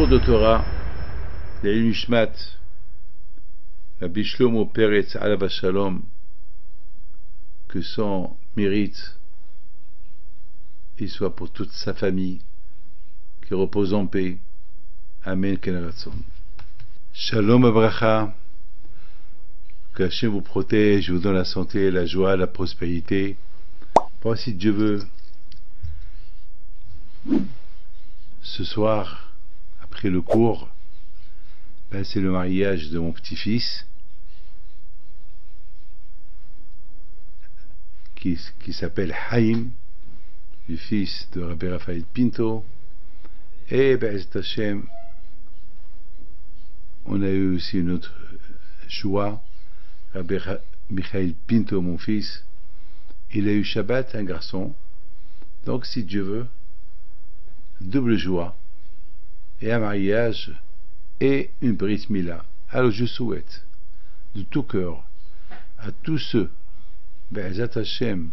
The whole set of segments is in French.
cours de Torah, les Nishmat, Rabbi Shlomo Peretz Alav Shalom, que son mérite il soit pour toute sa famille, qui repose en paix. Amen. Shalom Abracha, que Hachem vous protège, vous donne la santé, la joie, la prospérité. Bon, si Dieu veut, ce soir, après le cours, c'est le mariage de mon petit-fils qui s'appelle Haïm, du fils de Rabbi Raphaël Pinto, et Be'ezrat Hashem, on a eu aussi une autre joie. Rabbi Michael Pinto, mon fils, il a eu Shabbat, un garçon, donc si Dieu veut, double joie, et un mariage, et une brit mila. Alors je souhaite, de tout cœur, à tous ceux, Be'ezrat Hashem,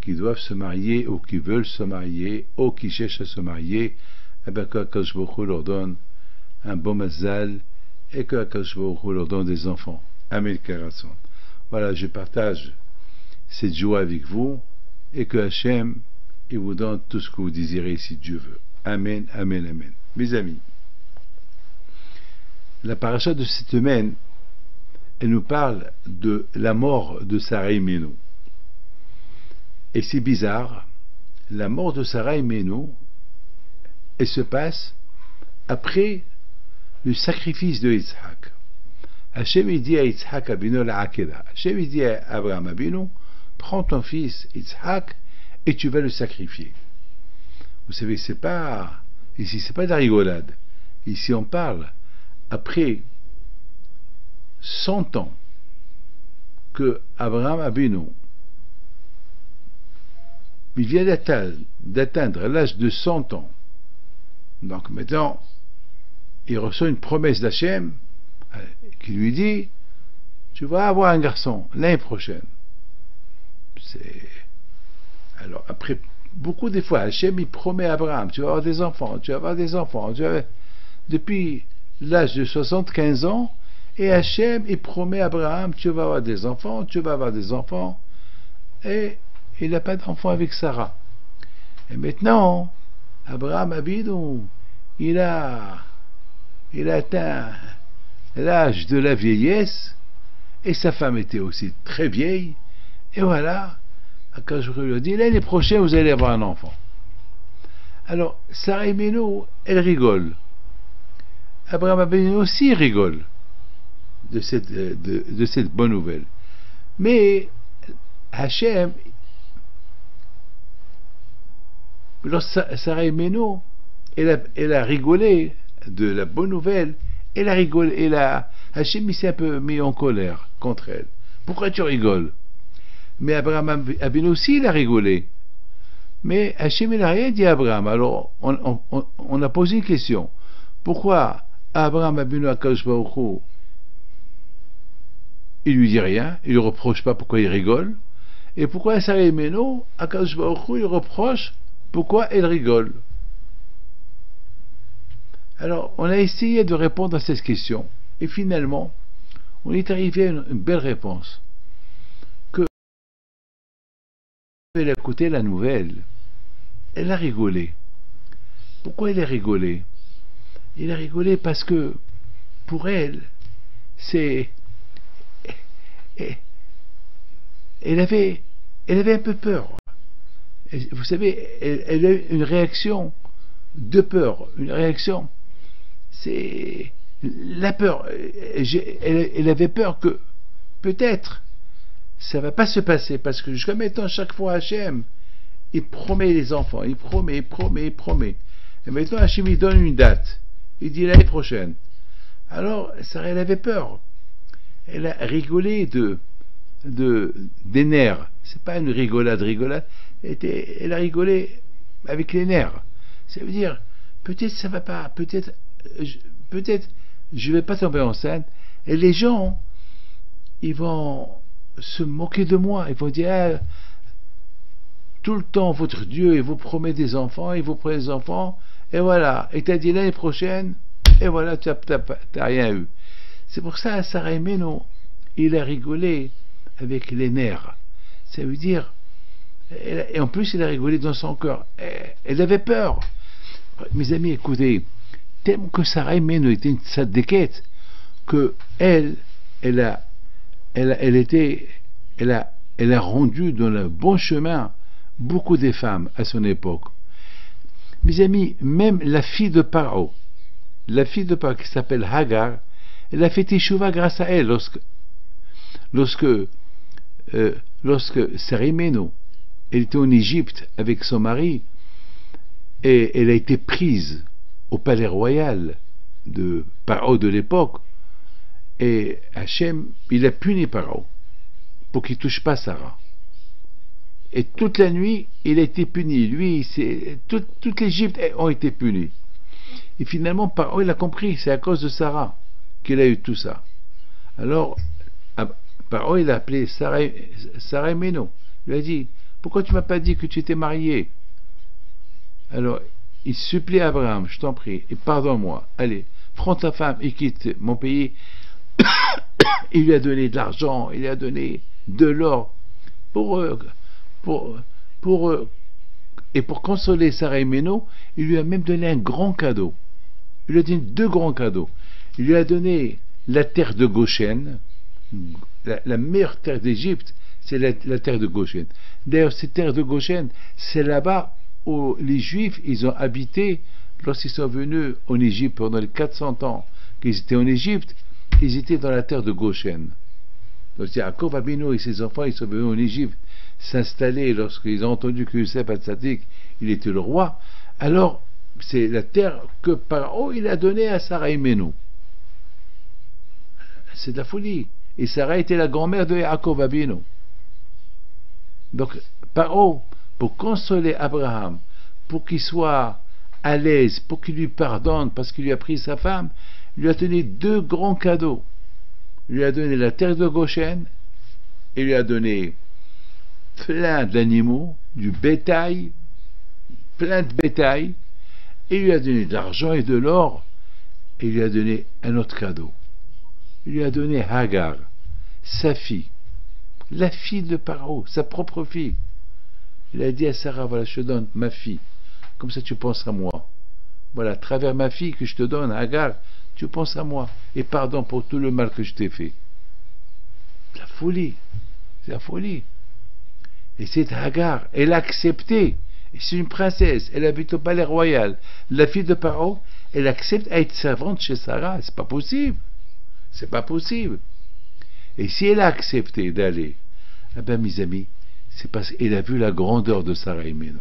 qui doivent se marier, ou qui veulent se marier, ou qui cherchent à se marier, et bien que Akadosh Baruch Hu leur donne un bon mazal, et que Akadosh Baruch Hu leur donne des enfants. Amen. Voilà, je partage cette joie avec vous, et que Hachem, il vous donne tout ce que vous désirez, si Dieu veut. Amen, amen, amen. Mes amis, la paracha de cette semaine, elle nous parle de la mort de Sarah Imenu. Et c'est bizarre, la mort de Sarah Imenu, elle se passe après le sacrifice de Yitzhak. Hachem il dit à Yitzhak Abinu l'Akeda. Hachem il dit à Abraham Abinu, prends ton fils Yitzhak et tu vas le sacrifier. Vous savez, c'est pas de la rigolade. Ici on parle après 100 ans que Abraham Abinu il vient d'atteindre l'âge de 100 ans. Donc maintenant, il reçoit une promesse d'Hachem qui lui dit, tu vas avoir un garçon l'année prochaine. Alors après, beaucoup de fois, Hachem il promet à Abraham, tu vas avoir des enfants, tu vas avoir des enfants. Depuis l'âge de 75 ans, et Hachem il promet à Abraham, tu vas avoir des enfants, tu vas avoir des enfants. Et il n'a pas d'enfant avec Sarah. Et maintenant, Abraham Abinu, il a atteint l'âge de la vieillesse, et sa femme était aussi très vieille, et voilà, quand je lui ai dit, l'année prochaine, vous allez avoir un enfant. Alors, Sarah Imenu, elle rigole. Abraham Abinu aussi rigole de cette bonne nouvelle. Mais Hachem, alors Sarah Imenu, elle a rigolé de la bonne nouvelle, elle a rigolé, Hachem s'est un peu mis en colère contre elle. Pourquoi tu rigoles? Mais Abraham Abinu aussi il a rigolé. Mais Hachem il n'a rien dit à Abraham. Alors on a posé une question. Pourquoi Abraham Abinu Akadosh Baruch Hu il lui dit rien, il ne lui reproche pas pourquoi il rigole? Et pourquoi Sarah Imenu Akadosh Baruch Hu il reproche pourquoi elle rigole? Alors, on a essayé de répondre à cette question, et finalement, on est arrivé à une belle réponse. Que elle a écouté la nouvelle, elle a rigolé. Pourquoi elle a rigolé? Elle a rigolé parce que, pour elle, elle avait un peu peur. Vous savez, elle a eu une réaction de peur, une réaction, c'est la peur. Elle avait peur que peut-être ça va pas se passer, parce que jusqu'à maintenant, chaque fois Hachem il promet les enfants, il promet. Et maintenant Hachem il donne une date, il dit l'année prochaine. Alors Sarah elle avait peur, elle a rigolé des nerfs. C'est pas une rigolade, elle a rigolé avec les nerfs. Ça veut dire, peut-être ça va pas, peut-être je vais pas tomber enceinte, et les gens, ils vont se moquer de moi, ils vont dire, tout le temps votre Dieu, il vous promet des enfants, et voilà, et t'as dit l'année prochaine, et voilà, t'as rien eu. C'est pour ça, Sarah Imenu, il a rigolé avec les nerfs. Ça veut dire, et en plus il a rigolé dans son cœur. Elle avait peur. Mes amis, écoutez, tellement que Sarah Imenu était une tzaddiket, que elle a rendu dans le bon chemin beaucoup de femmes à son époque. Mes amis, même la fille de Paro qui s'appelle Hagar, elle a fait teshuva grâce à elle lorsque Sarah Imenu, elle était en Égypte avec son mari et elle a été prise au palais royal de Paro de l'époque, et Hachem, il a puni Paro pour qu'il ne touche pas Sarah. Et toute la nuit, il a été puni. Lui, toute l'Égypte ont été punis. Et finalement, Paro, il a compris, c'est à cause de Sarah qu'il a eu tout ça. Alors, Paro, il a appelé Sarah Imenu. Il lui a dit, pourquoi tu m'as pas dit que tu étais marié? Alors, il supplie Abraham, je t'en prie, et pardonne-moi. Allez, prends ta femme et quitte mon pays. Il lui a donné de l'argent, il lui a donné de l'or et pour consoler Sarah Imenu, il lui a même donné un grand cadeau. Il lui a donné 2 grands cadeaux. Il lui a donné la terre de Goshen, la meilleure terre d'Égypte, c'est la terre de Goshen. D'ailleurs, cette terre de Goshen, c'est là-bas où les Juifs, ils ont habité lorsqu'ils sont venus en Égypte pendant les 400 ans qu'ils étaient en Égypte. Ils étaient dans la terre de Goshen. Donc Yaakov Abinu et ses enfants, ils sont venus en Égypte s'installer lorsqu'ils ont entendu que Yosef Hatzadik, il était le roi. Alors, c'est la terre que Paro, il a donnée à Sarah Imenu. C'est de la folie. Et Sarah était la grand-mère de Yaakov Abinu. Donc, Paro, pour consoler Abraham, pour qu'il soit à l'aise, pour qu'il lui pardonne parce qu'il lui a pris sa femme, il lui a donné 2 grands cadeaux. Il lui a donné la terre de Goshen, et il lui a donné plein d'animaux, du bétail, plein de bétail, et il lui a donné de l'argent et de l'or, et il lui a donné un autre cadeau. Il lui a donné Hagar, sa fille, la fille de Paro, sa propre fille. Il a dit à Sarah, voilà, je te donne ma fille, comme ça tu penses à moi. Voilà, à travers ma fille que je te donne, Hagar, tu penses à moi, et pardon pour tout le mal que je t'ai fait. La folie, c'est la folie. Et cette Hagar, elle a accepté, et c'est une princesse, elle habite au palais royal, la fille de Paro, elle accepte à être servante chez Sarah, c'est pas possible, c'est pas possible. Et si elle a accepté d'aller, eh ben mes amis, c'est parce qu'elle a vu la grandeur de Sarah Imenu.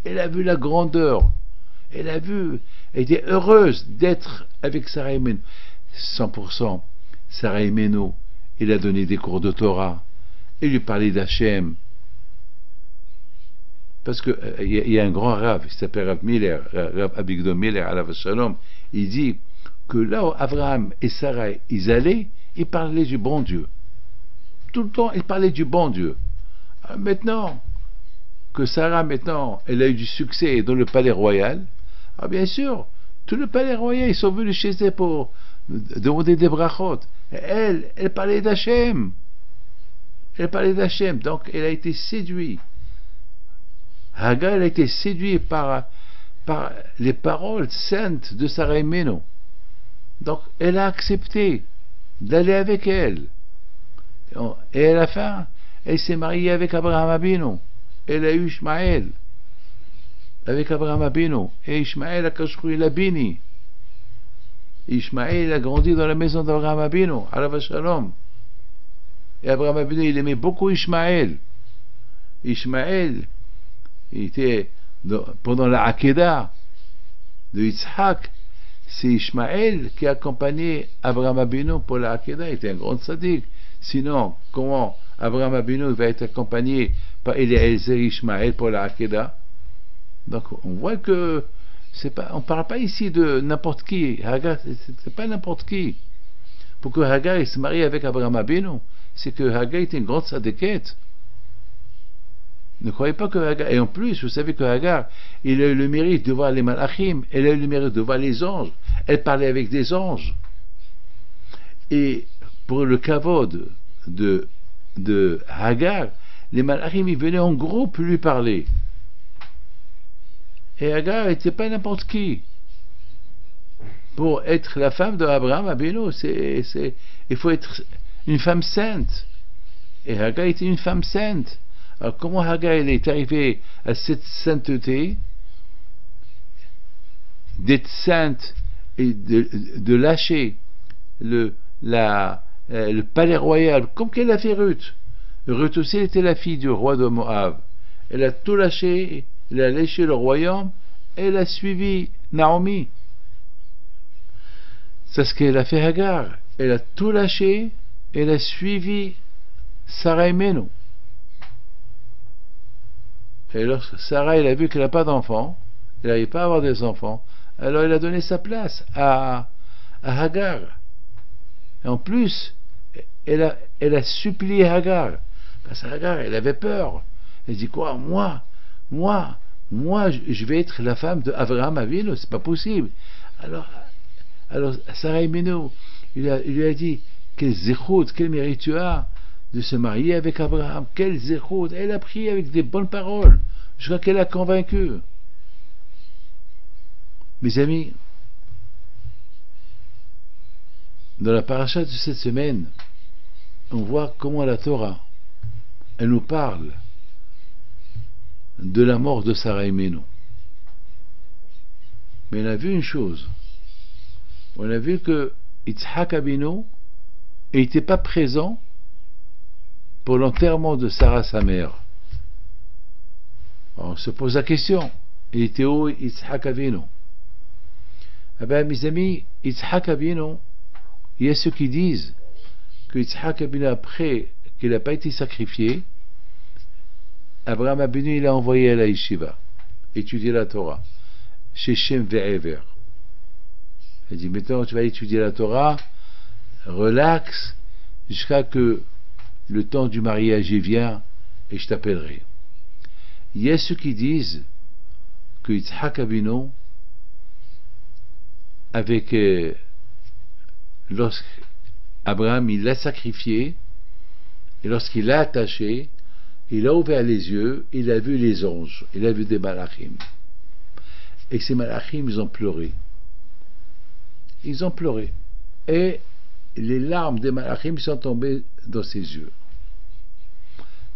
Elle a vu la grandeur. Elle a vu, elle était heureuse d'être avec Sarah Imenu. 100%, Sarah Imenu, il a donné des cours de Torah, il lui parlait d'Hachem. Parce que il y a un grand Rav, il s'appelle Rav Miller, Rav Abigdor Miller, alav shalom, il dit que là où Abraham et Sarah, ils allaient, ils parlaient du bon Dieu. Tout le temps, ils parlaient du bon Dieu. Maintenant, que Sarah, elle a eu du succès dans le palais royal, bien sûr, tout le palais royal, ils sont venus chez elle pour demander des brachot. Elle parlait d'Hachem. Elle parlait d'Hachem, donc elle a été séduite. Hagar, elle a été séduite par les paroles saintes de Sarah Imenu. Donc, elle a accepté d'aller avec elle. Et à la fin, elle s'est mariée avec Abraham Abinu. Elle a eu Ishmaël avec Abraham Abinu. Et Ishmaël a construit la Bini. Ishmaël a grandi dans la maison d'Abraham Abinu, alav shalom. Et Abraham Abinu, il aimait beaucoup Ishmaël. Ishmaël, il était pendant la Akedah de Yitzhak. C'est Ishmaël qui a accompagné Abraham Abinu pour la Akedah. Il était un grand tzaddik. Sinon, comment Abraham Abinu va être accompagné par Eliezer Ishmaël pour la Akedah? Donc on voit que on ne parle pas ici de n'importe qui. Hagar, c'est pas n'importe qui. Pour que Hagar se marie avec Abraham Abinu, c'est que Hagar était une grande tzaddiket. Ne croyez pas que Hagar, et en plus, vous savez que Hagar, il a eu le mérite de voir les malachim, elle a eu le mérite de voir les anges, elle parlait avec des anges. Et pour le kavod de Hagar, les malachim, ils venaient en groupe lui parler. Et Hagar n'était pas n'importe qui. Pour être la femme d'Abraham Abinu, il faut être une femme sainte. Et Hagar était une femme sainte. Alors comment Hagar elle est arrivée à cette sainteté, d'être sainte et de lâcher le palais royal, comme qu'elle a fait Ruth. Ruth aussi était la fille du roi de Moab. Elle a tout lâché, elle a lâché le royaume, elle a suivi Naomi. C'est ce qu'elle a fait Hagar. Elle a tout lâché, elle a suivi Sarah et Ménou. Et lorsque Sarah elle a vu qu'elle n'a pas d'enfant, elle n'arrive pas à avoir des enfants, alors elle a donné sa place à Hagar. Et en plus, elle a supplié Hagar. Parce que Hagar, elle avait peur. Elle dit quoi? Moi, je vais être la femme d'Abraham Avinu, c'est pas possible. Alors Sarah Ménou, il lui a dit, quel zéchout, quel mérite tu as de se marier avec Abraham, quel zéchout. Elle a prié avec des bonnes paroles, jusqu'à qu'elle a convaincu. Mes amis, dans la paracha de cette semaine, on voit comment la Torah, elle nous parle de la mort de Sarah et Ménou. Mais on a vu une chose. On a vu que Yitzhak Abinu n'était pas présent pour l'enterrement de Sarah, sa mère. Alors on se pose la question, il était où Yitzhak Abinu? Eh bien, mes amis, Yitzhak Abinu, il y a ceux qui disent que Yitzhak Abinu, après qu'il n'a pas été sacrifié, Abraham Abinu, il a envoyé à la yeshiva étudier la Torah chez Shem Ve'ever. Il dit, maintenant tu vas étudier la Torah, relax, jusqu'à que le temps du mariage y vient et je t'appellerai. Il y a ceux qui disent que Yitzhak Abinu, avec lorsqu'Abraham il l'a sacrifié et lorsqu'il l'a attaché, il a ouvert les yeux, il a vu les anges, il a vu des malachim. Et ces malachim, ils ont pleuré. Ils ont pleuré. Et les larmes des malachim sont tombées dans ses yeux.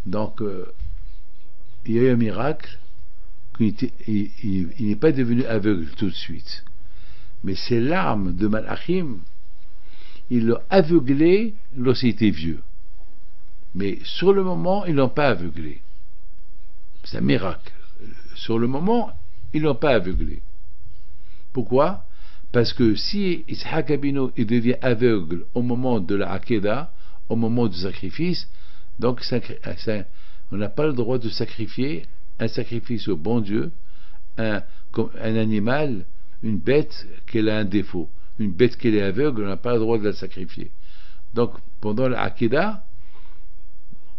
Donc, il y a eu un miracle, il n'est pas devenu aveugle tout de suite. Mais ces larmes de malachim, ils l'ont aveuglé lorsqu'il était vieux. Mais sur le moment, ils ne l'ont pas aveuglé. C'est un miracle. Sur le moment, ils ne l'ont pas aveuglé. Pourquoi? Parce que si Yitzhak Abinu devient aveugle au moment de la Hakeda, au moment du sacrifice, donc on n'a pas le droit de sacrifier un sacrifice au bon Dieu, un animal, une bête qu'elle a un défaut. Une bête qu'elle est aveugle, on n'a pas le droit de la sacrifier. Donc pendant la Hakeda,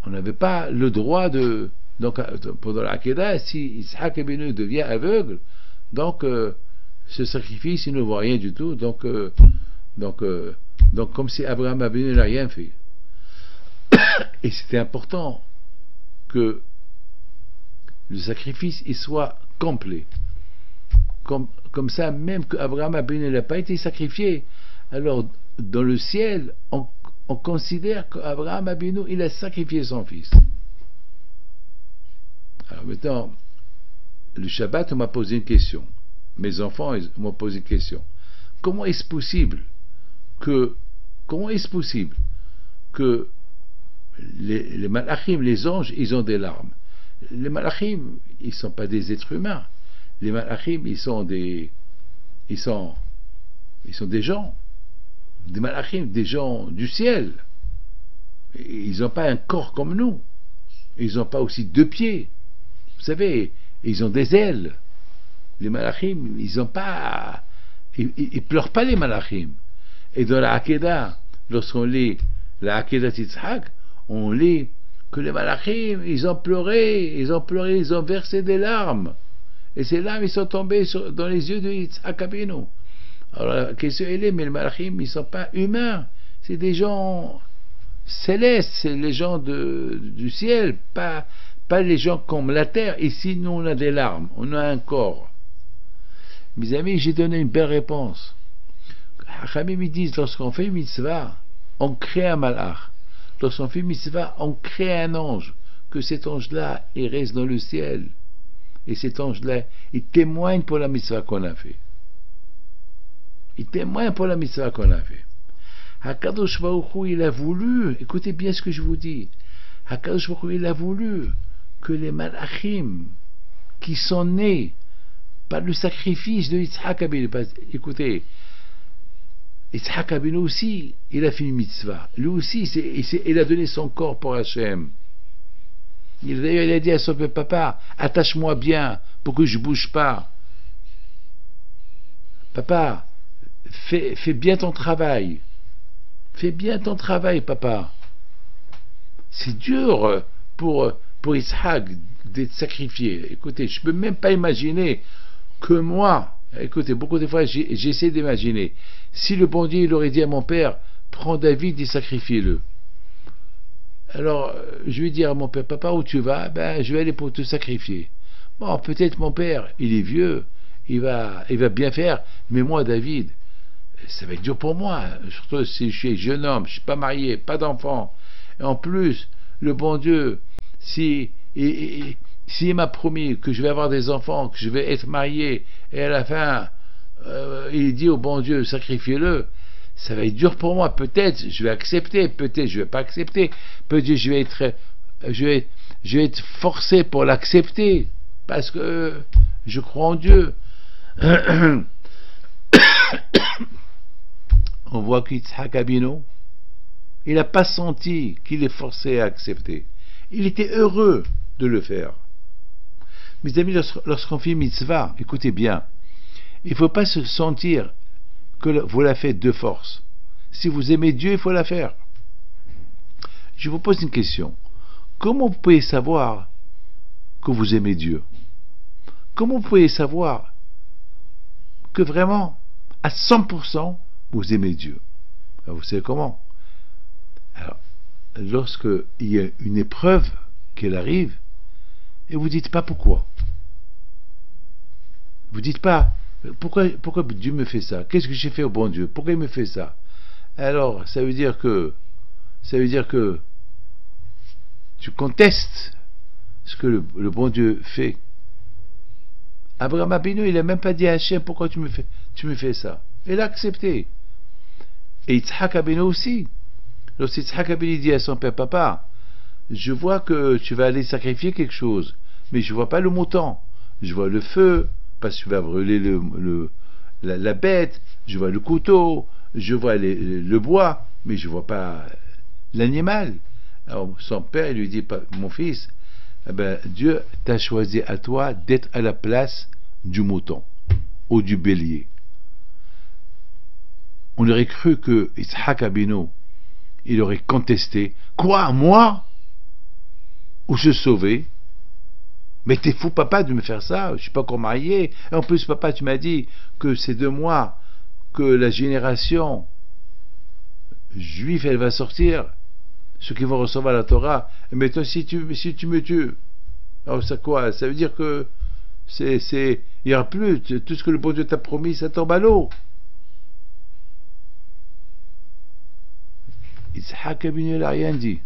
on n'avait pas le droit de... Donc pendant la Hakeda, si Yitzhak Abinu devient aveugle, donc ce sacrifice il ne vaut rien du tout, donc comme si Abraham Abinu n'a rien fait. Et c'était important que le sacrifice il soit complet, comme ça, même qu'Abraham Abinu n'a pas été sacrifié, alors dans le ciel on considère qu'Abraham Abinu il a sacrifié son fils. Alors maintenant, le Shabbat on m'a posé une question, mes enfants m'ont posé une question. Comment est-ce possible que les malachim, les anges, ils ont des larmes? Les malachim, ils ne sont pas des êtres humains. Les malachim, ils sont des gens. Des malachim, des gens du ciel. Ils n'ont pas un corps comme nous. Ils n'ont pas aussi 2 pieds. Vous savez, ils ont des ailes. Les malachim, ils n'ont pas... Ils pleurent pas, les malachim. Et dans la Hakeda, lorsqu'on lit la Hakeda Yitzhak, on lit que les malachim, ils ont pleuré, ils ont versé des larmes. Et ces larmes, ils sont tombées dans les yeux de Yitzhak Abinu. Alors la question est, mais les malachim, ils ne sont pas humains. C'est des gens célestes, c'est les gens du ciel, pas les gens comme la terre. Ici, nous, on a des larmes, on a un corps. Mes amis, j'ai donné une belle réponse. Hachamim, ils disent, lorsqu'on fait une mitzvah, on crée un malach. Lorsqu'on fait une mitzvah, on crée un ange. Que cet ange-là, il reste dans le ciel. Et cet ange-là, il témoigne pour la mitzvah qu'on a fait. Il témoigne pour la mitzvah qu'on a fait. HaKadosh Baruch Hu, il a voulu, écoutez bien ce que je vous dis, HaKadosh Baruch Hu, il a voulu que les malachim qui sont nés par le sacrifice de Yitzhak Abinu, écoutez, Yitzhak Abinu aussi, il a fait une mitzvah. Lui aussi, il a donné son corps pour Hachem. Il a dit à son père, papa, attache-moi bien pour que je ne bouge pas. Papa, fais bien ton travail. Fais bien ton travail, papa. C'est dur pour Yitzhak d'être sacrifié. Écoutez, je ne peux même pas imaginer que moi, écoutez, beaucoup de fois, j'essaie d'imaginer, si le bon Dieu il aurait dit à mon père, prends David et sacrifie-le. Alors, je vais dire à mon père, papa, où tu vas? Ben, je vais aller pour te sacrifier. Bon, peut-être mon père, il est vieux, il va bien faire, mais moi, David, ça va être dur pour moi, surtout si je suis jeune homme, je ne suis pas marié, pas d'enfant. Et en plus, le bon Dieu, s'il m'a promis que je vais avoir des enfants, que je vais être marié, et à la fin, il dit au bon Dieu, sacrifiez-le, ça va être dur pour moi. Peut-être je vais accepter, peut-être je vais pas accepter, peut-être je vais être forcé pour l'accepter, parce que je crois en Dieu. On voit qu'Yitzhak Abinu, il n'a pas senti qu'il est forcé à accepter. Il était heureux de le faire. Mes amis, lorsqu'on fait mitzvah, écoutez bien, il ne faut pas se sentir que vous la faites de force. Si vous aimez Dieu, il faut la faire. Je vous pose une question. Comment vous pouvez savoir que vous aimez Dieu? Comment vous pouvez savoir que vraiment, à 100%, vous aimez Dieu? Alors, vous savez comment? Alors, lorsque il y a une épreuve qui arrive, et vous ne dites pas pourquoi. Vous ne dites pas pourquoi Dieu me fait ça? Qu'est-ce que j'ai fait au bon Dieu? Pourquoi il me fait ça? Alors, ça veut dire que tu contestes ce que le bon Dieu fait. Abraham Abinu, il n'a même pas dit à Hachem, pourquoi tu me fais ça? Il a accepté. Et Yitzhak Abinu aussi. Lorsque Yitzhak Abinu dit à son père, papa, je vois que tu vas aller sacrifier quelque chose, mais je ne vois pas le mouton. Je vois le feu, parce que tu vas brûler la bête, je vois le couteau, je vois le bois, mais je ne vois pas l'animal. Alors son père il lui dit, mon fils, eh ben, Dieu t'a choisi à toi d'être à la place du mouton ou du bélier. On aurait cru que Yitzhak Abinu, il aurait contesté. Quoi, moi? Ou se sauver? Mais t'es fou, papa, de me faire ça? Je suis pas encore marié. Et en plus, papa, tu m'as dit que c'est de moi que la génération juive, elle va sortir. Ceux qui vont recevoir la Torah. Mais toi, si tu me tues, alors ça quoi? Ça veut dire que il n'y aura plus. Tout ce que le bon Dieu t'a promis, ça tombe à l'eau. Yitzhak Abinu n'a rien dit.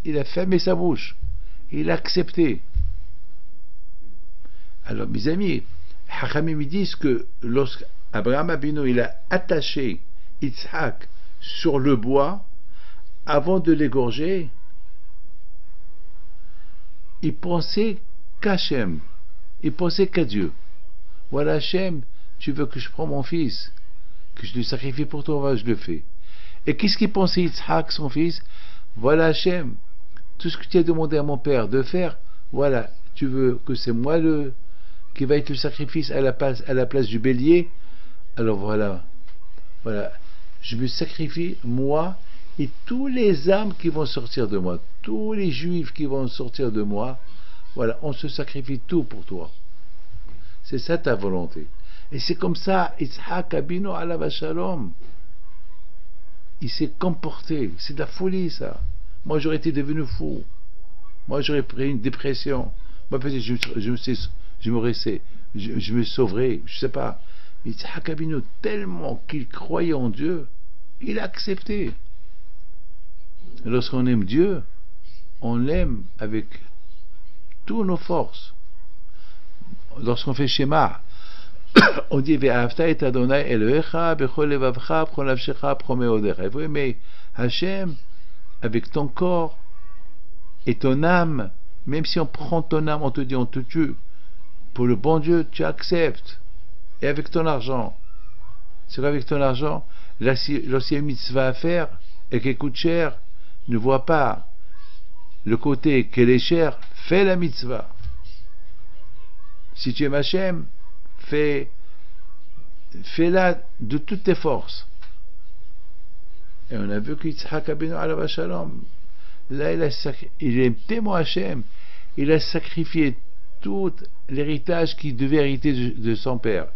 Il a fermé sa bouche. Il a accepté. Alors, mes amis, Hachamim me disent que lorsqu'Abraham Abinu il a attaché Yitzhak sur le bois, avant de l'égorger, il pensait qu'Hachem, il pensait qu'à Dieu. Voilà, Hachem, tu veux que je prenne mon fils, que je le sacrifie pour toi, je le fais. Et qu'est-ce qu'il pensait Yitzhak, son fils? Voilà, Hachem, tout ce que tu as demandé à mon père de faire, voilà, tu veux que c'est moi qui va être le sacrifice à la place du bélier? Alors voilà, je me sacrifie moi Et tous les âmes qui vont sortir de moi, tous les juifs qui vont sortir de moi, voilà, on se sacrifie tout pour toi. C'est ça ta volonté. Et c'est comme ça, Yitzhak Abinu alav shalom, il s'est comporté. C'est de la folie, ça. Moi, j'aurais été devenu fou. Moi, j'aurais pris une dépression. Moi, peut-être je me sauverais, je sais pas. Mais Yitzhak Abinu, tellement qu'il croyait en Dieu, il a accepté. Lorsqu'on aime Dieu, on l'aime avec toutes nos forces. Lorsqu'on fait Shema, on dit Ve'ahavta et Adonai Elohecha bechol levavcha bechol nafshecha bechol meodecha. Il faut aimer Hachem avec ton corps et ton âme. Même si on prend ton âme, on te dit on te tue. Pour le bon Dieu, tu acceptes. Et avec ton argent. C'est qu'avec ton argent, lorsqu'il y a une mitzvah à faire et qu'elle coûte cher, ne vois pas le côté qu'elle est chère, fais la mitzvah. Si tu aimes Hachem, fais-la de toutes tes forces. Et on a vu que Yitzhak Abinu alav shalom, là il est témoin Hachem, il a sacrifié tout l'héritage qu'il devait hériter de son père.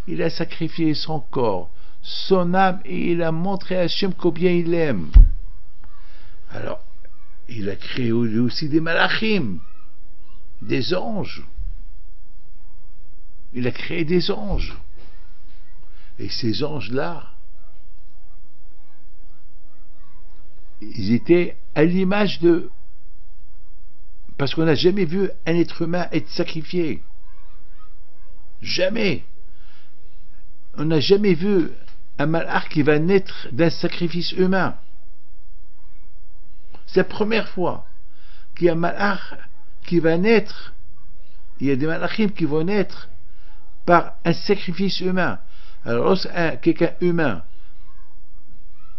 Il a sacrifié son corps, son âme, et il a montré à Hachem combien il aime. Alors, il a créé aussi des malachim, des anges. Il a créé des anges. Et ces anges-là, ils étaient à l'image de... Parce qu'on n'a jamais vu un être humain être sacrifié. Jamais. On n'a jamais vu un malach qui va naître d'un sacrifice humain. C'est la première fois qu'il y a un malach qui va naître. Il y a des malachim qui vont naître par un sacrifice humain. Alors, lorsque quelqu'un humain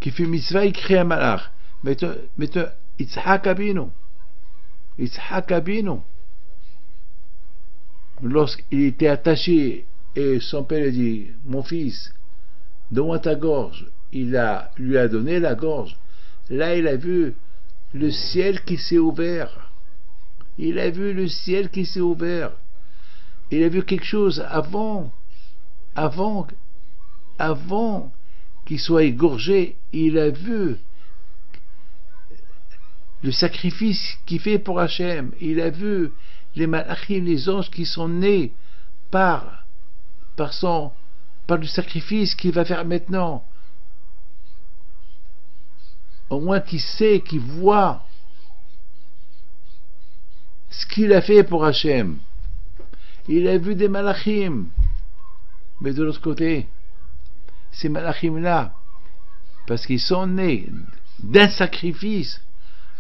qui fait mitzvah, il crée un malach. Mais Yitzhak Abinu. Yitzhak Abinu. Lorsqu'il était attaché et son père lui dit, mon fils, donne-moi ta gorge. Il lui a donné la gorge. Là, il a vu le ciel qui s'est ouvert. Il a vu le ciel qui s'est ouvert. Il a vu quelque chose avant qu'il soit égorgé. Il a vu le sacrifice qu'il fait pour Hachem. Il a vu les malachim, les anges qui sont nés par le sacrifice qu'il va faire maintenant. Au moins qu'il sait, qu'il voit ce qu'il a fait pour Hachem. Il a vu des malachim. Mais de l'autre côté, ces malachim-là, parce qu'ils sont nés d'un sacrifice,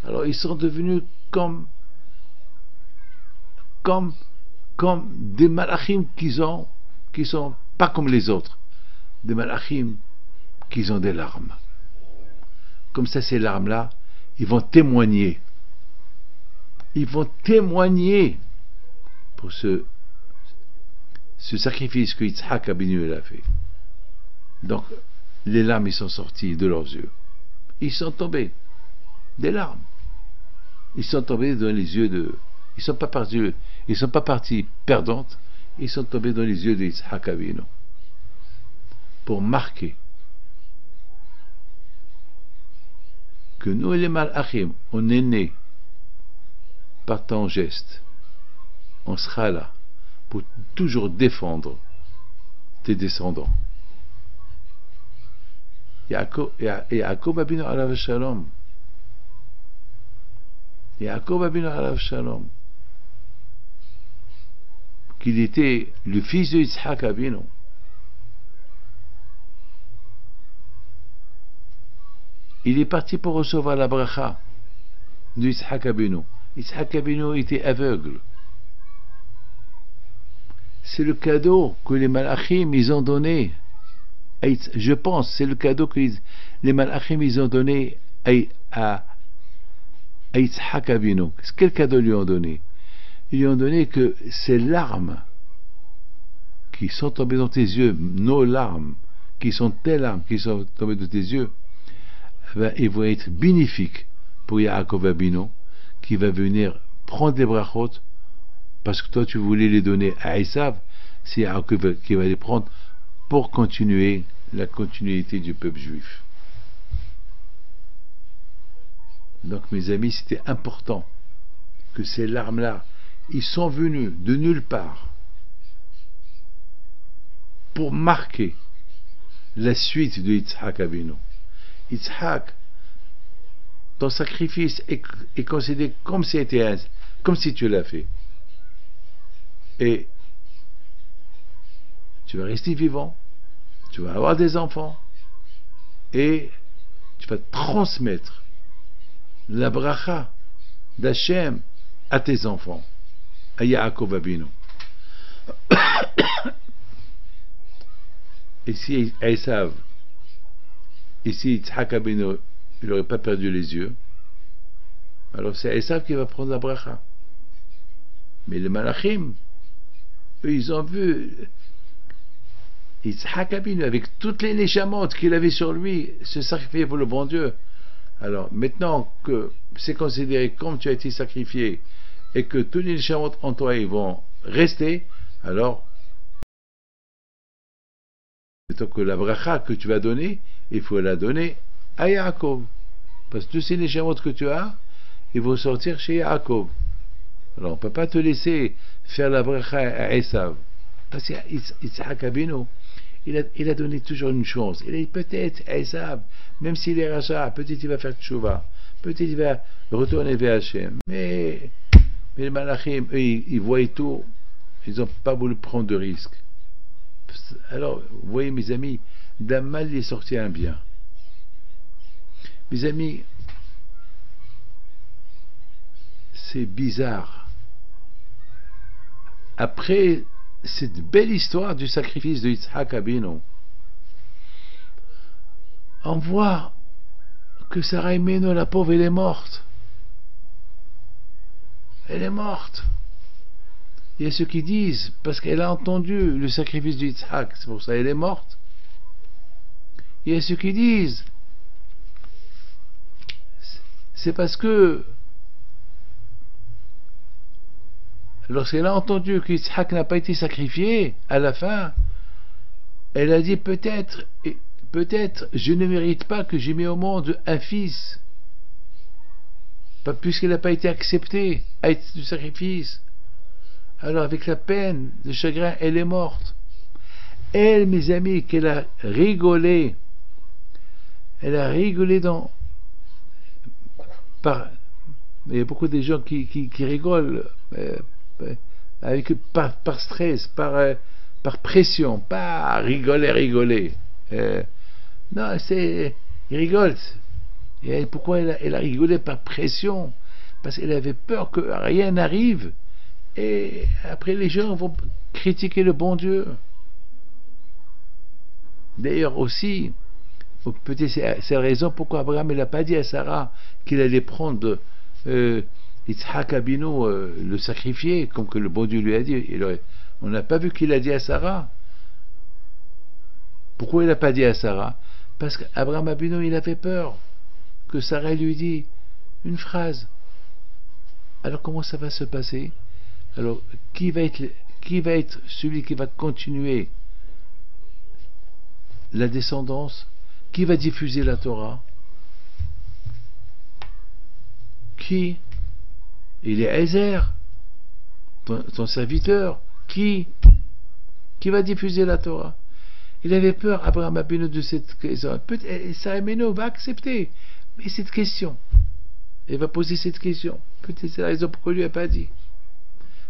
alors ils sont devenus comme des malachim qui sont pas comme les autres, des malachim qui ont des larmes. Comme ça, ces larmes-là, ils vont témoigner pour ce sacrifice que Yitzhak Abinu a fait. Donc les larmes, ils sont sorties de leurs yeux, ils sont tombés, des larmes, ils sont tombés dans les yeux de... Ils sont pas partis perdantes, ils sont tombés dans les yeux de Yitzhak Abinu pour marquer que nous les malachim, on est nés par ton geste. On sera là pour toujours défendre tes descendants. Yaakov Abinu alav shalom. Yaakov Abinu alav shalom, qu'il était le fils de Yitzhak Abinu. Il est parti pour recevoir la bracha de Yitzhak Abinu. Yitzhak Abinu était aveugle. C'est le cadeau que les malachim ils ont donné. Je pense, c'est le cadeau que les malachim ils ont donné à Yitzhak Abinu. Quel cadeau lui ont donné? Ils lui ont donné que ces larmes qui sont tombées dans tes yeux, nos larmes, qui sont tes larmes qui sont tombées dans tes yeux, ils vont être bénéfiques pour Yaakov Abinu, qui va venir prendre les brachot, parce que toi tu voulais les donner à Esav, c'est Yaakov qui va les prendre pour continuer la continuité du peuple juif. Donc mes amis, c'était important que ces larmes-là, ils sont venus de nulle part pour marquer la suite de Yitzhak Avinu. Yitzhak, ton sacrifice est considéré comme si tu l'as fait. Et tu vas rester vivant, tu vas avoir des enfants, et tu vas transmettre la bracha d'Hachem à tes enfants, à Yaakov Avinu. Et si Esav, et si Yitzhak Avinu, il n'aurait pas perdu les yeux, alors c'est Esav qui va prendre la bracha. Mais les malachim, eux, ils ont vu Yitzhak Avinu avec toutes les néchamotes qu'il avait sur lui se sacrifier pour le bon Dieu. Alors maintenant que c'est considéré comme tu as été sacrifié et que tous les néchamotes en toi ils vont rester, alors c'est que la bracha que tu vas donner, il faut la donner à Yaakov, parce que tous ces néchamotes que tu as, ils vont sortir chez Yaakov. Alors on ne peut pas te laisser faire la bracha à Esav, parce que Yitzhak Avinu, il a donné toujours une chance. Il a dit peut-être Esav, même s'il est rachat, peut-être il va faire tchouva, peut-être il va retourner vers Hachem. Mais les malachim, eux, ils voient tout, ils n'ont pas voulu prendre de risque. Alors, vous voyez mes amis, d'un mal il est sorti un bien. Mes amis, c'est bizarre. Après cette belle histoire du sacrifice de Yitzhak Avinu, on voit que Sarah Imenu, la pauvre, elle est morte. Elle est morte. Il y a ceux qui disent, parce qu'elle a entendu le sacrifice de Yitzhak, c'est pour ça qu'elle est morte. Il y a ceux qui disent, c'est parce que lorsqu'elle a entendu que Yitzhak n'a pas été sacrifié, à la fin, elle a dit peut-être je ne mérite pas que j'ai mis au monde un fils, pas puisqu'il n'a pas été accepté à être du sacrifice. Alors avec la peine, le chagrin, elle est morte. Elle, mes amis, qu'elle a rigolé, il y a beaucoup de gens qui rigolent par stress, par pression, pas rigoler. Non, ils rigolent. Et pourquoi elle a rigolé par pression? Parce qu'elle avait peur que rien n'arrive. Et après les gens vont critiquer le bon Dieu. D'ailleurs aussi, peut-être c'est la raison pourquoi Abraham n'a pas dit à Sarah qu'il allait prendre Yitzhak Abinu, le sacrifier, comme que le bon Dieu lui a dit. On n'a pas vu qu'il a dit à Sarah. Pourquoi il n'a pas dit à Sarah? Parce qu'Abraham Abinu, il avait peur que Sarah lui dise une phrase. Alors comment ça va se passer? Alors, qui va être celui qui va continuer la descendance? Qui va diffuser la Torah? Qui? Il est Ézer, ton serviteur. Qui va diffuser la Torah? Il avait peur, Abraham Abinu, de cette question. Peut-être Sarah Imenu va accepter, mais cette question, elle va poser cette question. Peut-être c'est la raison pourquoi il lui a pas dit.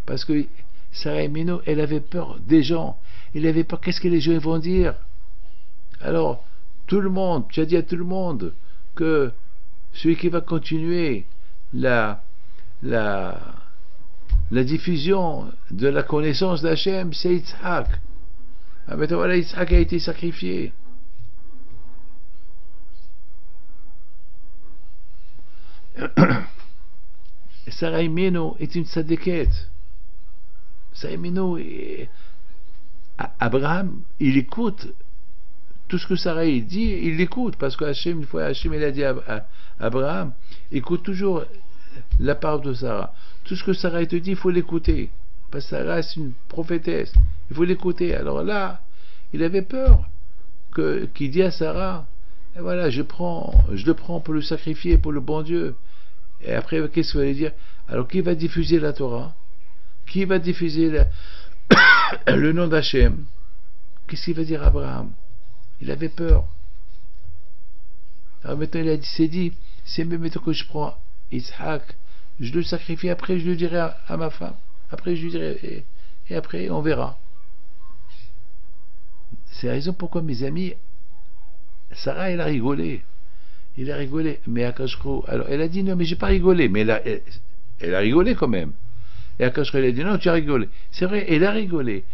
Parce que Sarah Imenu, elle avait peur des gens. Elle avait peur, qu'est-ce que les gens vont dire? Alors, tout le monde, tu as dit à tout le monde que celui qui va continuer la diffusion de la connaissance d'Hachem, c'est Yitzhak. Ah, mais voilà, Yitzhak a été sacrifié. Sarah Imenu est une tzadékette. Sarah Imenu, Abraham, il écoute tout ce que Sarah il dit, il l'écoute, parce que Hachem, une fois Hachem il a dit à Abraham, écoute toujours la parole de Sarah. Tout ce que Sarah te dit, il faut l'écouter. Parce que Sarah, c'est une prophétesse. Il faut l'écouter. Alors là, il avait peur qu'il dit à Sarah, et voilà, je le prends pour le sacrifier pour le bon Dieu. Et après, qu'est-ce qu'il va dire? Alors, qui va diffuser la Torah? Qui va diffuser le nom d'Hachem? Qu'est-ce qu'il va dire à Abraham? Il avait peur. Alors maintenant, il s'est dit, c'est mieux maintenant que je prends Isaac, je le sacrifie, après je le dirai à ma femme. Après, je lui dirai, et après, on verra. C'est la raison pourquoi, mes amis, Sarah, elle a rigolé. Il a rigolé. Mais Akashro, alors, elle a dit, non, mais j'ai pas rigolé. Mais elle a rigolé quand même. Et Akashro, elle a dit, non, tu as rigolé. C'est vrai, elle a rigolé.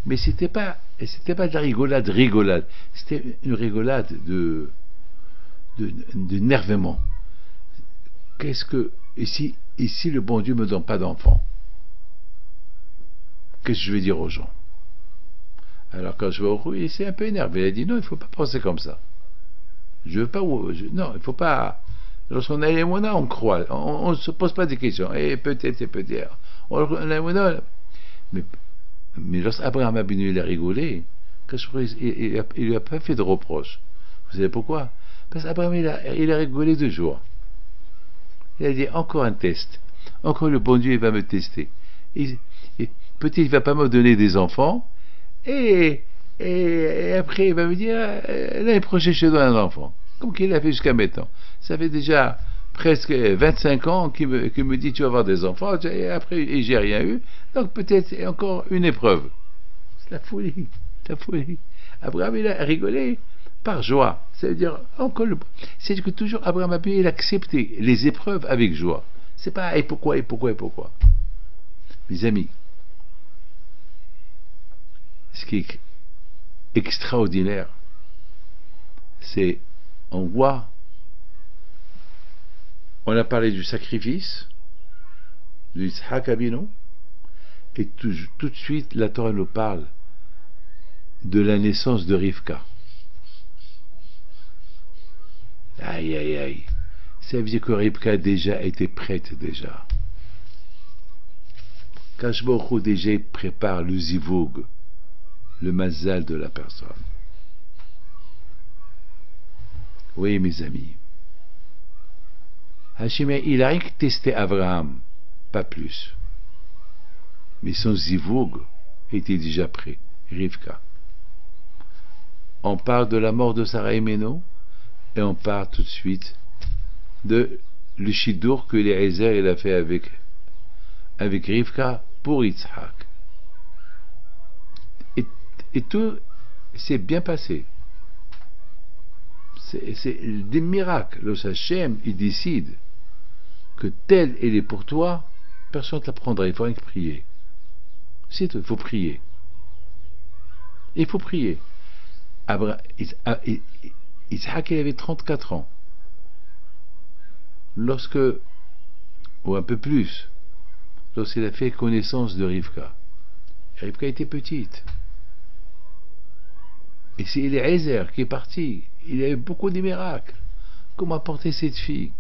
Mais c'était pas de la rigolade. C'était une rigolade de d'énervement. Qu'est-ce que, ici, le bon Dieu me donne pas d'enfant? Qu'est-ce que je vais dire aux gens? Alors quand je vais au roux, il s'est un peu énervé. Il a dit non, il ne faut pas penser comme ça. Je veux pas. Non, il ne faut pas. Lorsqu'on a les monas, on croit. On ne se pose pas des questions. Et peut-être. On a les monas. Mais lorsqu'Abraham Abinu il a rigolé, il lui a pas fait de reproche. Vous savez pourquoi? Parce qu'Abraham il a rigolé 2 jours. Il a dit encore un test. Encore le bon Dieu il va me tester. Peut-être il va pas me donner des enfants. Et après il va me dire l'année prochaine je te donne un enfant. Comme qu'il a fait jusqu'à maintenant. Ça fait déjà presque 25 ans qu'il me dit tu vas avoir des enfants. Et après j'ai rien eu. Donc peut-être encore une épreuve. C'est la folie. Abraham il a rigolé par joie. Ça veut dire encore c'est que toujours Abraham a pu accepter les épreuves avec joie. C'est pas et pourquoi. Mes amis, ce qui est extraordinaire, c'est on voit, on a parlé du sacrifice de Yitzhak Abinu, et tout de suite la Torah nous parle de la naissance de Rivka. Aïe, ça veut dire que Rivka déjà était prête déjà. Kadosh Baruch Hu déjà prépare le zivug, le mazal de la personne. Oui, mes amis. Hachem, il a rien que testé Abraham, pas plus. Mais son zivug était déjà prêt, Rivka. On parle de la mort de Sarah Imenu, et on parle tout de suite de le shidur que Eliezer il a fait avec Rivka pour Yitzhak. Et tout s'est bien passé. C'est des miracles. Le Hachem, il décide que tel il est pour toi, personne ne te l'apprendra. Il faut rien que prier. C'est tout, il faut prier. Il faut prier. Isaac, il avait 34 ans. Ou un peu plus, lorsqu'il a fait connaissance de Rivka. Rivka était petite. Et c'est Eliezer qui est parti. Il a eu beaucoup de miracles. Comment apporter cette fille?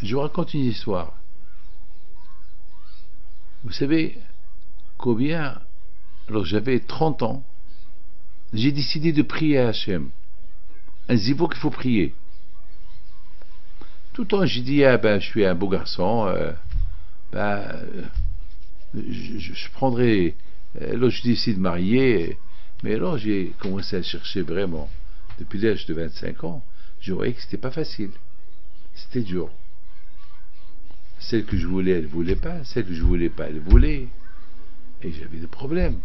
Je vous raconte une histoire. Vous savez combien, alors j'avais 30 ans, j'ai décidé de prier à Hachem. Un zivug qu'il faut prier. Tout le temps, j'ai dit, je suis un beau garçon, je prendrai, là je décide de marier, mais là j'ai commencé à chercher vraiment, depuis l'âge de 25 ans, je voyais que c'était pas facile, c'était dur. Celle que je voulais, elle voulait pas, celle que je voulais pas, elle voulait, et j'avais des problèmes.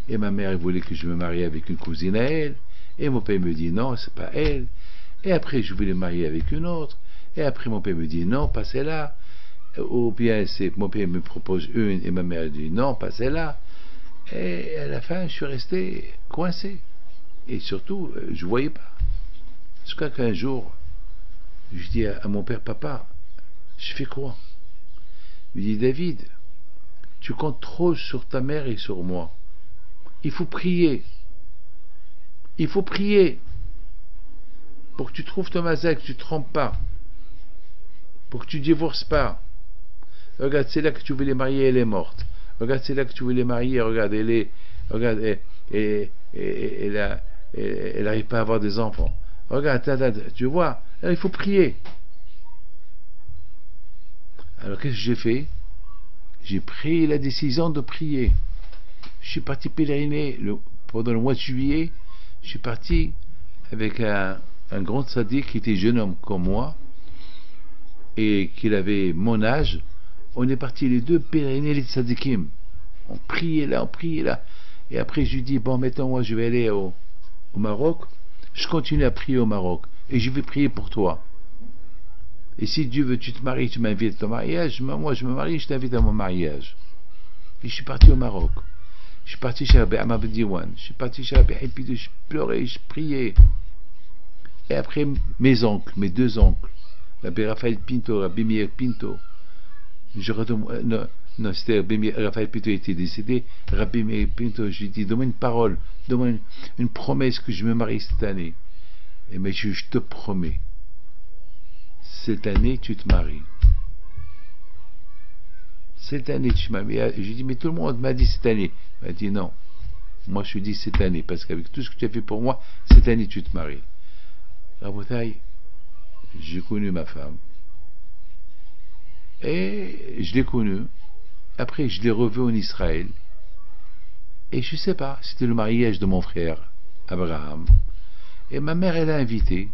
Et ma mère, elle voulait que je me marie avec une cousine à elle, et mon père me dit non, c'est pas elle, et après je voulais me marier avec une autre, et après mon père me dit non, pas celle-là, ou bien mon père me propose une, et ma mère dit non, pas celle-là, et à la fin je suis resté coincé, et surtout je voyais pas, jusqu'à qu'un jour je dis à mon père, papa, je fais quoi? Il dit, David, tu comptes trop sur ta mère et sur moi. Il faut prier. Il faut prier pour que tu trouves ton mazal, que tu ne te trompes pas, pour que tu ne divorces pas. Regarde, c'est là que tu voulais marier, elle est morte. Regarde, c'est là que tu voulais marier, regarde, elle est. Regarde, elle n'arrive pas à avoir des enfants. Regarde, tu vois, là, il faut prier. Alors qu'est-ce que j'ai fait? J'ai pris la décision de prier. Je suis parti pèleriner pendant le mois de juillet. Je suis parti avec un grand sadique qui était jeune homme comme moi et qu'il avait mon âge. On est partis les deux pèleriner les sadikim. On priait là. Et après je lui dis, bon maintenant moi je vais aller au Maroc. Je continue à prier au Maroc. Et je vais prier pour toi. Et si Dieu veut tu te maries, tu m'invites à ton mariage. Moi je me marie, je t'invite à mon mariage. Et je suis parti au Maroc. Je suis parti chez Rabbi Amar Diwan. Je suis parti chez Rabbi Hippido. Je pleurais, je priais. Et après mes oncles, mes deux oncles, Rabbi Raphaël Pinto, Rabbi Meir Pinto. Non, c'était Raphaël Pinto était décédé. Rabbi Meir Pinto, je lui dis, donne-moi une parole, donne-moi une promesse que je me marie cette année. Et mais je te promets, cette année tu te maries. Cette année tu te maries. Je lui dis, mais tout le monde m'a dit cette année. Il m'a dit non. Moi je lui dis cette année, parce qu'avec tout ce que tu as fait pour moi, cette année tu te maries. Rabotaï, j'ai connu ma femme. Et je l'ai connue. Après, je l'ai revue en Israël. Et je sais pas, c'était le mariage de mon frère, Abraham. Et ma mère, elle a invité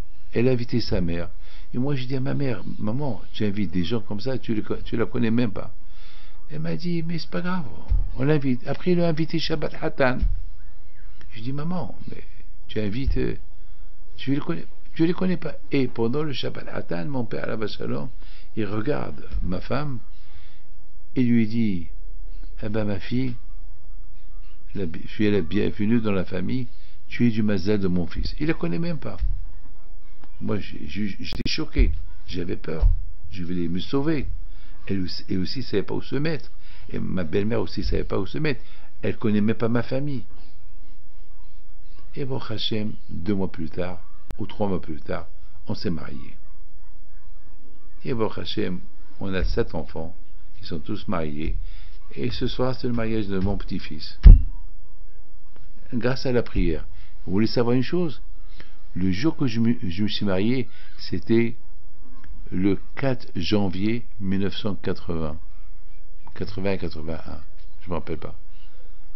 sa mère. Et moi, je dis à ma mère, maman, tu invites des gens comme ça, tu la connais même pas. Elle m'a dit, mais c'est pas grave, on l'invite. Après, il a invité Shabbat Hatan. Je dis, maman, mais tu invites, tu les connais pas. Et pendant le Shabbat Hatan, mon père, Alava Shalom, il regarde ma femme et lui dit, eh ben ma fille, tu es la bienvenue dans la famille, tu es du mazal de mon fils. Il la connaît même pas. Moi, j'étais choqué, j'avais peur, je voulais me sauver. Elle aussi savait pas où se mettre. Et ma belle-mère aussi savait pas où se mettre. Elle connaît même pas ma famille. Et bon, Hachem, 2 mois plus tard, ou 3 mois plus tard, on s'est mariés. Et bon, Hachem, on a 7 enfants, ils sont tous mariés. Et ce soir, c'est le mariage de mon petit-fils. Grâce à la prière. Vous voulez savoir une chose? Le jour que je me suis marié, c'était le 4 janvier 1980. 80-81, je ne me rappelle pas.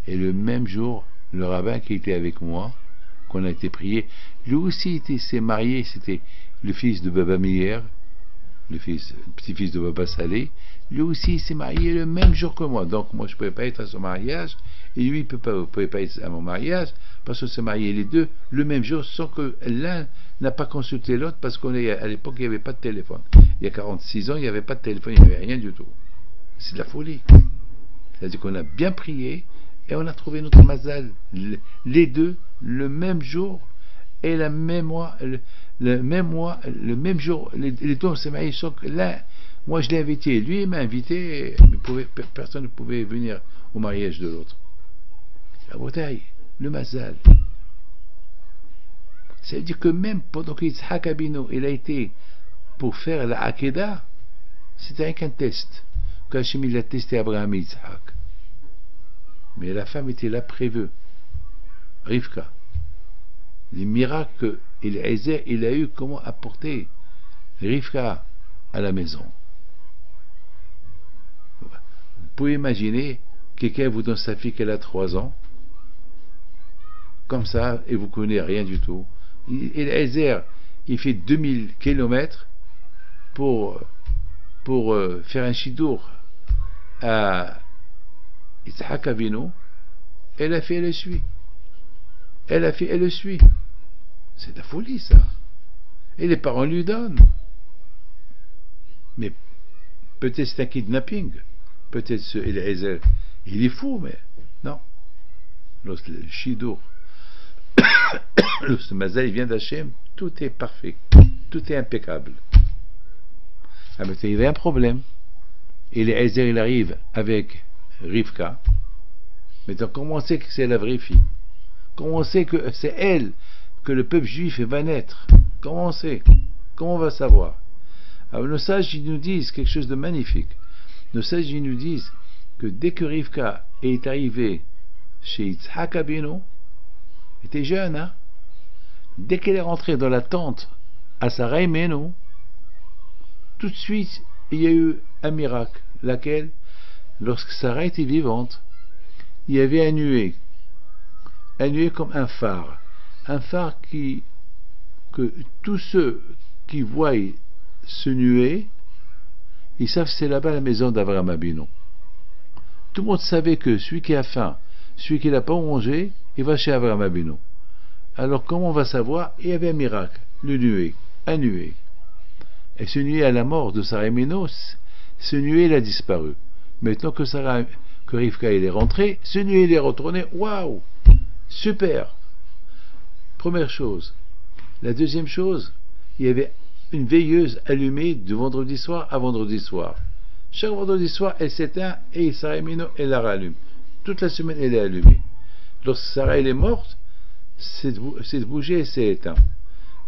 Et le même jour, le rabbin qui était avec moi, qu'on a été prié, lui aussi s'est marié, c'était le fils de Baba Meir, le petit-fils de Baba Salé. Lui aussi s'est marié le même jour que moi. Donc moi je ne pouvais pas être à son mariage, et lui il ne pouvait pas être à mon mariage, parce qu'on s'est mariés les deux le même jour, sans que l'un n'a pas consulté l'autre, parce qu'à l'époque il n'y avait pas de téléphone. Il y a 46 ans, il n'y avait pas de téléphone, il n'y avait rien du tout. C'est de la folie. C'est-à-dire qu'on a bien prié, et on a trouvé notre mazal, les deux, le même jour, et le même jour, les deux on s'est mariés, sauf que là, moi je l'ai invité, lui il m'a invité, mais personne ne pouvait venir au mariage de l'autre. La bouteille, le mazal. C'est-à-dire que même pendant qu'Yitzhak Abino il a été pour faire la Hakeda, c'était rien qu'un test. Qu'Hachem il a testé Abraham et Yitzhak. Mais la femme était là prévue, Rivka. Les miracles qu'Eliezer il a eu, comment apporter Rivka à la maison. Vous pouvez imaginer, quelqu'un vous donne sa fille qu'elle a 3 ans, comme ça, et vous ne connaissez rien du tout. Eliezer, il fait 2000 km pour faire un chidour à Yitzhak Avinu. Elle a fait, elle le suit. Elle a fait, elle le suit. C'est de la folie, ça. Et les parents lui donnent. Mais peut-être c'est un kidnapping. Peut-être ce Eliezer, il est fou, mais non. Lorsque le Shidour, lorsque Mazal il vient d'Hachem, tout est parfait. Tout est impeccable. Ah, mais il y avait un problème. Eliezer, il arrive avec Rivka. Mais donc, comment on sait que c'est la vraie fille? Comment on sait que c'est elle que le peuple juif va naître. Comment on sait? Comment on va savoir? Alors nos sages ils nous disent quelque chose de magnifique. Nos sages ils nous disent que dès que Rivka est arrivée chez Yitzhak Abinu, était jeune, hein? Dès qu'elle est rentrée dans la tente à Sarah Imenu, tout de suite il y a eu un miracle. Laquelle? Lorsque Sarah était vivante, il y avait un nuée comme un phare que tous ceux qui voient ce nuée, ils savent que c'est là-bas la maison d'Avraham Abinu. Tout le monde savait que celui qui a faim, celui qui n'a pas mangé, il va chez Avraham Abinu. Alors comment on va savoir? Il y avait un miracle, le nuée, un nuée. Et ce nuée à la mort de Sarah Imenu, ce nuée il a disparu. Maintenant que Rivka il est rentré, ce nuée il est retourné. Waouh, super. Première chose. La deuxième chose, il y avait une veilleuse allumée de vendredi soir à vendredi soir. Chaque vendredi soir, elle s'éteint et Sarah Imenu elle la rallume. Toute la semaine, elle est allumée. Lorsque Sarah elle est morte, cette bougie elle s'est éteinte.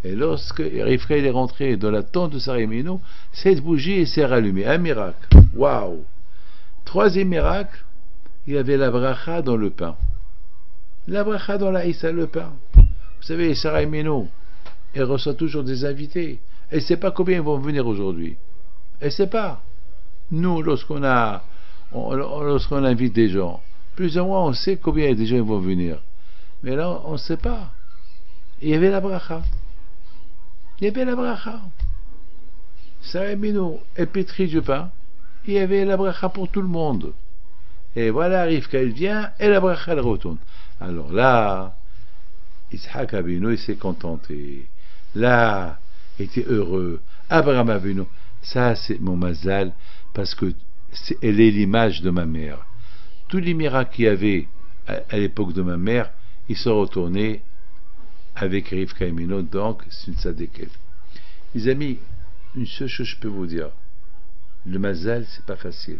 Et lorsque Rivka est rentré dans la tente de Sarah Imenu, cette bougie s'est rallumée. Un miracle. Waouh! Troisième miracle, il y avait la bracha dans le pain. La bracha dans la Issa, le pain. Vous savez, Sarah Imenu, elle reçoit toujours des invités. Elle ne sait pas combien ils vont venir aujourd'hui. Elle ne sait pas. Nous, lorsqu'on invite des gens, plus ou moins on sait combien de gens vont venir. Mais là, on ne sait pas. Il y avait la bracha. Il y avait la bracha. Sarah Imenu, elle pétrit du pain. Il y avait la bracha pour tout le monde. Et voilà, Rivka, elle vient, et la bracha, elle retourne. Alors là, Yitzhak Abinu, il s'est contenté. Là, il était heureux. Abraham Abinu, ça c'est mon mazal, parce que elle est l'image de ma mère. Tous les miracles qu'il y avait à l'époque de ma mère, ils sont retournés avec Rivka Abinu, donc c'est une tzadéket. Les amis, une seule chose je peux vous dire, le mazal c'est pas facile.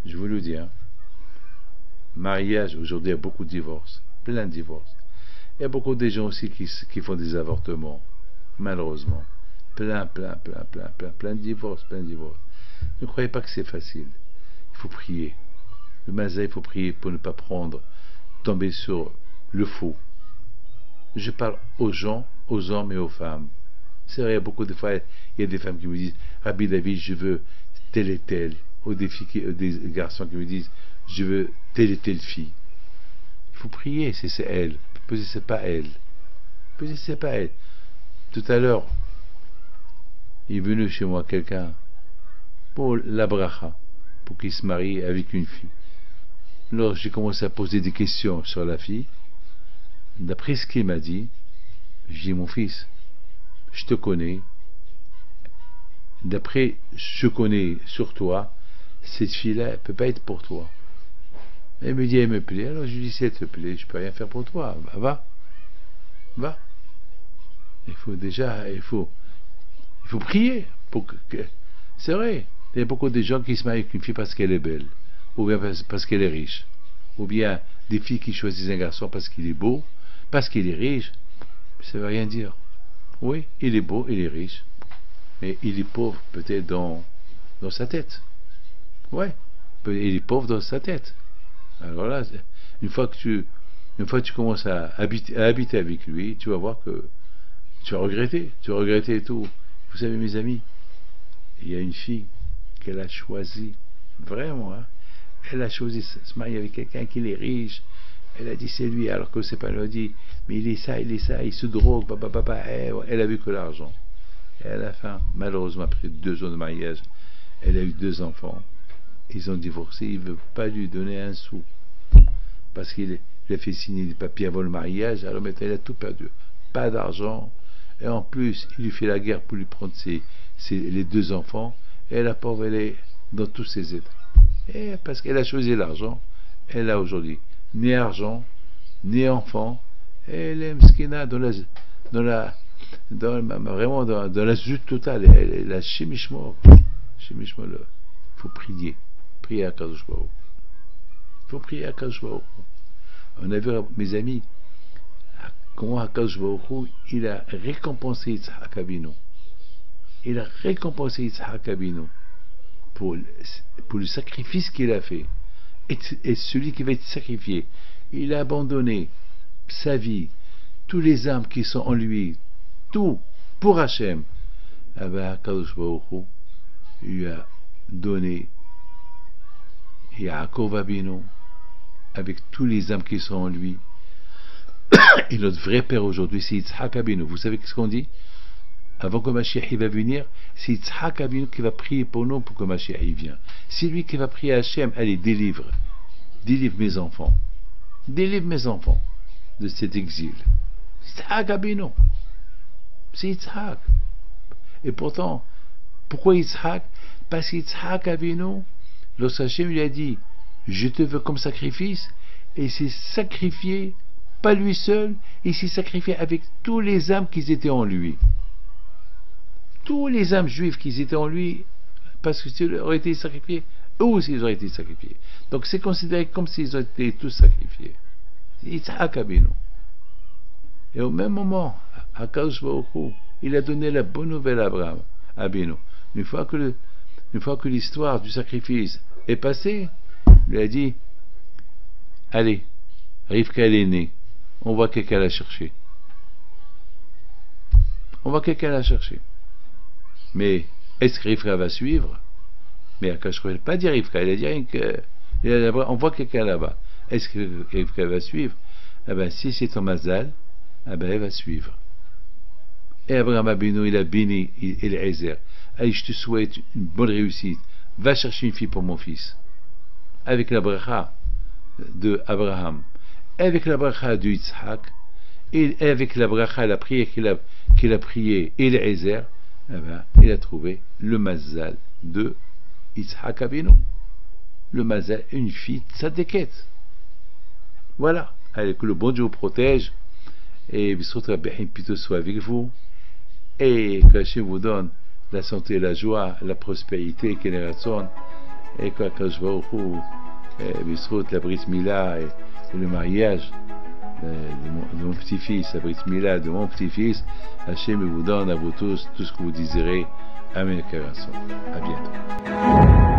Je vous le dis, hein. Mariage, aujourd'hui il y a beaucoup de divorces, plein de divorces. Il y a beaucoup de gens aussi qui font des avortements, malheureusement. Plein de divorces, Ne croyez pas que c'est facile. Il faut prier. Le mazal, il faut prier pour ne pas tomber sur le faux. Je parle aux gens, aux hommes et aux femmes. C'est vrai, beaucoup de fois, il y a des femmes qui me disent Rabbi David, je veux telle et telle. Ou des garçons qui me disent je veux telle et telle fille. Il faut prier, c'est elle. Peut-être c'est pas elle. Peut-être c'est pas elle. Tout à l'heure, il est venu chez moi quelqu'un pour la bracha, pour qu'il se marie avec une fille. Alors j'ai commencé à poser des questions sur la fille. D'après ce qu'il m'a dit, je dis mon fils, je te connais. D'après je connais sur toi, cette fille-là, elle peut pas être pour toi. Elle me dit, elle me plaît. Alors je lui dis, si elle te plaît, je peux rien faire pour toi. Bah, va. Il faut prier. C'est vrai. Il y a beaucoup de gens qui se marient avec une fille parce qu'elle est belle, ou bien parce qu'elle est riche, ou bien des filles qui choisissent un garçon parce qu'il est beau, parce qu'il est riche. Ça ne veut rien dire. Oui, il est beau, il est riche, mais il est pauvre peut-être dans sa tête. Ouais, il est pauvre dans sa tête. Alors là, une fois que tu commences à habiter avec lui, tu vas voir que tu vas regretter et tout. Vous savez, mes amis, il y a une fille qu'elle a choisie, vraiment, hein, elle a choisi de se marier avec quelqu'un qui est riche. Elle a dit c'est lui, alors que c'est pas, elle a dit mais il est ça, il se drogue, elle a vu que l'argent. Et à la fin, malheureusement, après 2 ans de mariage, elle a eu 2 enfants. Ils ont divorcé, il ne veut pas lui donner un sou. Parce qu'il a fait signer des papiers avant le mariage, alors maintenant il a tout perdu. Pas d'argent, et en plus, il lui fait la guerre pour lui prendre les 2 enfants, et la pauvre, elle est dans tous ses états. Et parce qu'elle a choisi l'argent, elle a aujourd'hui ni argent, ni enfant, et elle est mskina vraiment dans la zut totale, elle est la chimichmo. Il faut prier. Prier à Kadosh Baruch. Il faut prier à Kadosh Baruch. On a vu, mes amis, comment Akadosh Baruch Hu, il a récompensé Yitzhak Avinu. Il a récompensé Yitzhak Avinu pour le sacrifice qu'il a fait. Et celui qui va être sacrifié, il a abandonné sa vie, tous les âmes qui sont en lui, tout pour Hachem. Akadosh Baruch Hu lui a donné Yaakov Avinu avec tous les âmes qui sont en lui. Et notre vrai père aujourd'hui, c'est Yitzhak Avinu. Vous savez ce qu'on dit? Avant que Mashiach va venir, c'est Yitzhak Avinu qui va prier pour nous pour que Mashiach vienne. C'est lui qui va prier à Hachem, allez, délivre mes enfants. Délivre mes enfants de cet exil. Yitzhak Avinu. C'est Yitzhak. Et pourtant, pourquoi Yitzhak? Parce qu'Yitzhak Avinu, lorsque Hachem lui a dit, je te veux comme sacrifice, et s'est sacrifié, pas lui seul, il s'est sacrifié avec tous les âmes qui étaient en lui. Tous les âmes juives qui étaient en lui, parce que s'ils auraient été sacrifiés, eux aussi ils auraient été sacrifiés. Donc c'est considéré comme s'ils ont été tous sacrifiés. C'est Yitzhak Avinu. Et au même moment, Akadosh Baruch Hu, il a donné la bonne nouvelle à Abraham Avinu. Une fois que l'histoire du sacrifice est passée, il lui a dit, allez, Rivka elle est née, on voit quelqu'un la chercher. On voit quelqu'un la chercher. Mais est-ce que Rivka va suivre? Mais Akadosh ne pas dire Rivka, il a dit rien que on voit quelqu'un là-bas. Est-ce que Rivka va suivre? Eh bien, si c'est ton mazal, eh bien, elle va suivre. Et Abraham Abinu, il a béni Eliezer. Allez, je te souhaite une bonne réussite. Va chercher une fille pour mon fils. Avec la bracha de Abraham, avec la bracha de Yitzhak, et avec la bracha, la prière qu'il a prié Eliezer, eh bien, il a trouvé le mazal de Yitzhak Abinu. Le mazal, une fille tzadékette. Voilà. Allez, que le bon Dieu vous protège. Et Bisrut Rabbi plutôt soit avec vous. Et que Hachem vous donne la santé, la joie, la prospérité, et que Akadosh Baruch Hu, Bisrut, la Brit Mila et le mariage de mon petit-fils, la Brit Mila de mon petit-fils, Hachem vous donne à vous tous tout ce que vous désirez. Amen. À bientôt.